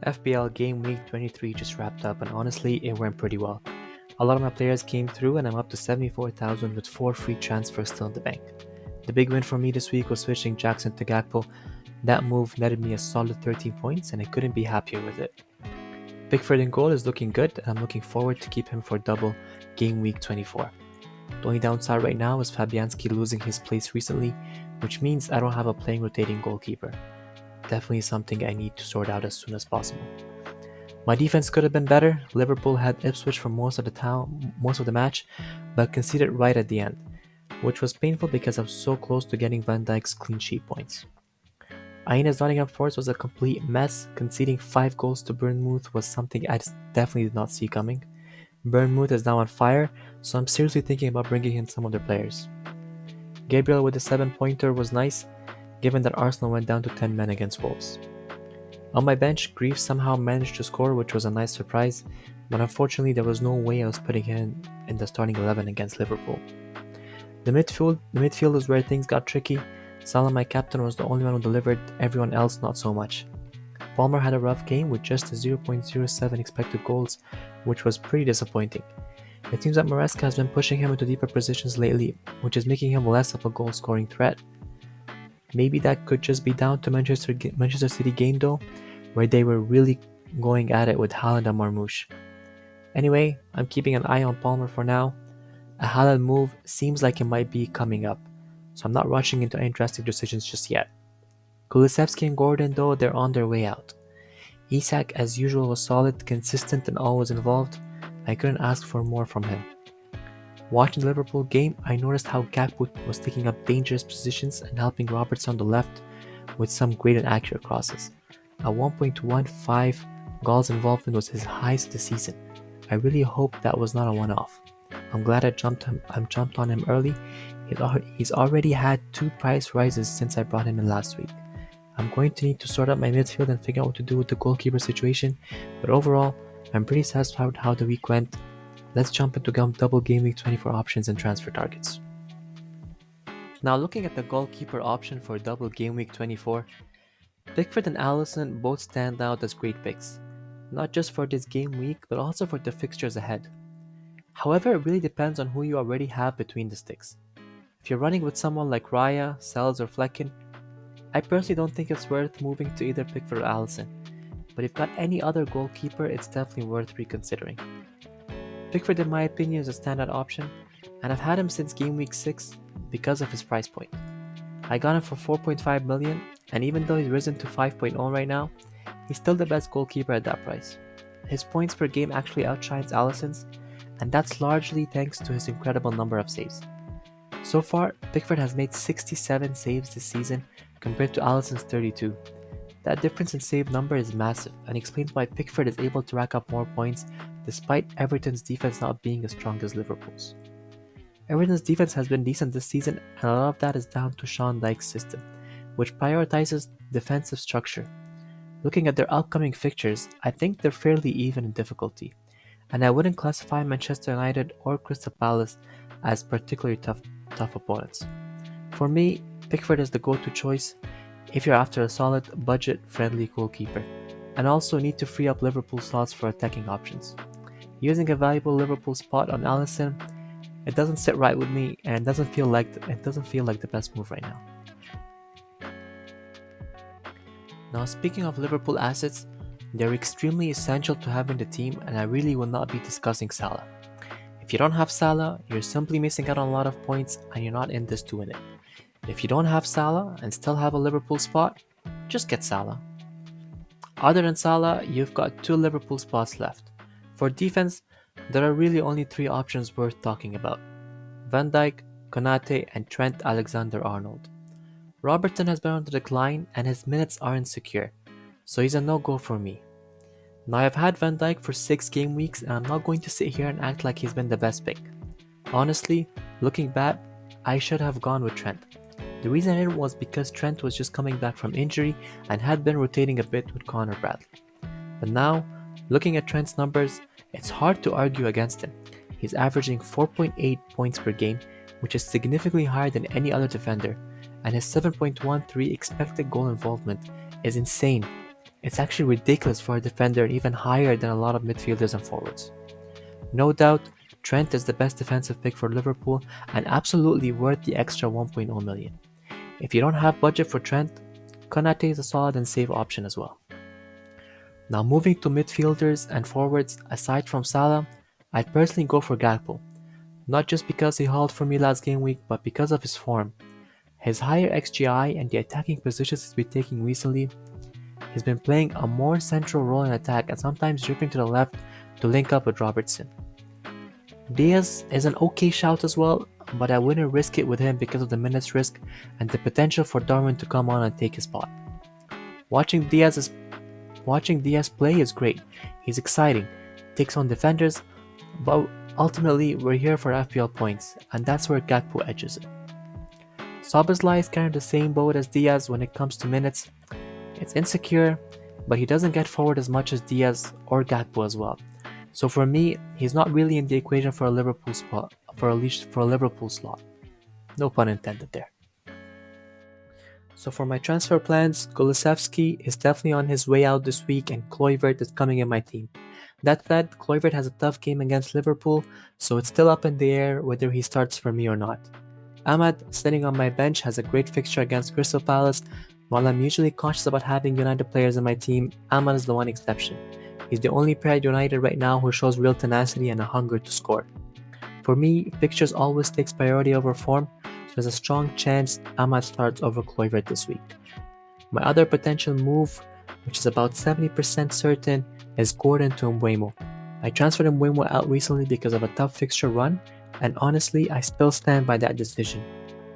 FPL Game Week 23 just wrapped up and honestly, it went pretty well. A lot of my players came through and I'm up to 74,000 with 4 free transfers still in the bank. The big win for me this week was switching Jackson to Gakpo. That move netted me a solid 13 points and I couldn't be happier with it. Pickford in goal is looking good and I'm looking forward to keep him for double Game Week 24. The only downside right now is Fabianski losing his place recently, which means I don't have a playing rotating goalkeeper. Definitely something I need to sort out as soon as possible. My defense could have been better. Liverpool had Ipswich for most of the match, but conceded right at the end, which was painful because I was so close to getting Van Dijk's clean sheet points. Aina's Nottingham Forest was a complete mess. Conceding 5 goals to Bournemouth was something I just definitely did not see coming. Bournemouth is now on fire, so I'm seriously thinking about bringing in some of their players. Gabriel with the 7-pointer was nice, given that Arsenal went down to 10 men against Wolves. On my bench, Grief somehow managed to score, which was a nice surprise, but unfortunately there was no way I was putting him in the starting 11 against Liverpool. The midfield was where things got tricky. Salah, my captain, was the only one who delivered, everyone else not so much. Palmer had a rough game with just a 0.07 expected goals, which was pretty disappointing. It seems that Maresca has been pushing him into deeper positions lately, which is making him less of a goal-scoring threat. Maybe that could just be down to Manchester City game though, where they were really going at it with Haaland and Marmoush. Anyway, I'm keeping an eye on Palmer for now. A Haaland move seems like it might be coming up, so I'm not rushing into any drastic decisions just yet. Kulusevski and Gordon though, they're on their way out. Isak as usual was solid, consistent and always involved. I couldn't ask for more from him. Watching the Liverpool game, I noticed how Gakpo was taking up dangerous positions and helping Roberts on the left with some great and accurate crosses. A 1.15 goals involvement was his highest of the season. I really hope that was not a one-off. I'm glad I jumped on him early. He's already had 2 price rises since I brought him in last week. I'm going to need to sort out my midfield and figure out what to do with the goalkeeper situation, but overall, I'm pretty satisfied with how the week went. Let's jump into double Game Week 24 options and transfer targets. Now looking at the goalkeeper option for double Game Week 24, Pickford and Alisson both stand out as great picks, not just for this game week but also for the fixtures ahead. However, it really depends on who you already have between the sticks. If you're running with someone like Raya, Sells or Flecken, I personally don't think it's worth moving to either Pickford or Alisson, but if you've got any other goalkeeper, it's definitely worth reconsidering. Pickford in my opinion is a standout option, and I've had him since game week 6 because of his price point. I got him for 4.5 million, and even though he's risen to 5.0 right now, he's still the best goalkeeper at that price. His points per game actually outshines Alisson's, and that's largely thanks to his incredible number of saves. So far, Pickford has made 67 saves this season compared to Alisson's 32. That difference in save number is massive and explains why Pickford is able to rack up more points despite Everton's defense not being as strong as Liverpool's. Everton's defense has been decent this season, and a lot of that is down to Sean Dyche's system, which prioritizes defensive structure. Looking at their upcoming fixtures, I think they're fairly even in difficulty, and I wouldn't classify Manchester United or Crystal Palace as particularly tough opponents. For me, Pickford is the go-to choice if you're after a solid, budget-friendly goalkeeper, and also need to free up Liverpool slots for attacking options. Using a valuable Liverpool spot on Alisson, it doesn't sit right with me, and it doesn't feel like the best move right now. Now, speaking of Liverpool assets, they're extremely essential to have in the team, and I really will not be discussing Salah. If you don't have Salah, you're simply missing out on a lot of points, and you're not in this to win it. If you don't have Salah and still have a Liverpool spot, just get Salah. Other than Salah, you've got 2 Liverpool spots left. For defense, there are really only 3 options worth talking about: Van Dijk, Konate, and Trent Alexander-Arnold. Robertson has been on the decline and his minutes aren't secure, so he's a no-go for me. Now I've had Van Dijk for 6 game weeks and I'm not going to sit here and act like he's been the best pick. Honestly, looking back, I should have gone with Trent. The reason I didn't was because Trent was just coming back from injury and had been rotating a bit with Connor Bradley. But now, looking at Trent's numbers, it's hard to argue against him. He's averaging 4.8 points per game, which is significantly higher than any other defender, and his 7.13 expected goal involvement is insane. It's actually ridiculous for a defender and even higher than a lot of midfielders and forwards. No doubt, Trent is the best defensive pick for Liverpool and absolutely worth the extra 1.0 million. If you don't have budget for Trent, Konate is a solid and safe option as well. Now moving to midfielders and forwards, aside from Salah, I'd personally go for Gakpo. Not just because he hauled for me last game week, but because of his form. His higher XGI and the attacking positions he's been taking recently, he's been playing a more central role in attack and sometimes drifting to the left to link up with Robertson. Diaz is an okay shout as well, but I wouldn't risk it with him because of the minutes risk and the potential for Darwin to come on and take his spot. Watching Diaz play is great. He's exciting, takes on defenders, but ultimately we're here for FPL points, and that's where Gakpo edges it. Szoboszlai is kind of the same boat as Diaz when it comes to minutes. It's insecure, but he doesn't get forward as much as Diaz or Gakpo as well. So for me, he's not really in the equation for a Liverpool spot, for a Liverpool slot. No pun intended there. So for my transfer plans, Kulusevski is definitely on his way out this week and Kluivert is coming in my team. That said, Kluivert has a tough game against Liverpool, so it's still up in the air whether he starts for me or not. Ahmad, sitting on my bench, has a great fixture against Crystal Palace. While I'm usually cautious about having United players in my team, Ahmad is the one exception. He's the only player at United right now who shows real tenacity and a hunger to score. For me, fixtures always takes priority over form, so there's a strong chance Ahmad starts over Kluivert this week. My other potential move, which is about 70% certain, is Gordon to Mbeumo. I transferred Mbeumo out recently because of a tough fixture run, and honestly, I still stand by that decision.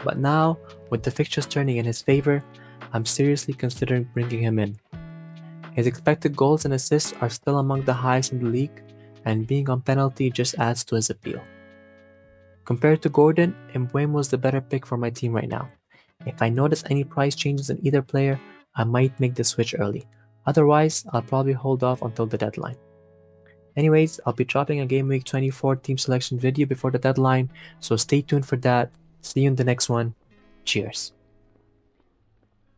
But now, with the fixtures turning in his favor, I'm seriously considering bringing him in. His expected goals and assists are still among the highest in the league, and being on penalty just adds to his appeal. Compared to Gordon, Mbeumo is the better pick for my team right now. If I notice any price changes in either player, I might make the switch early. Otherwise, I'll probably hold off until the deadline. Anyways, I'll be dropping a Game Week 24 team selection video before the deadline, so stay tuned for that. See you in the next one. Cheers.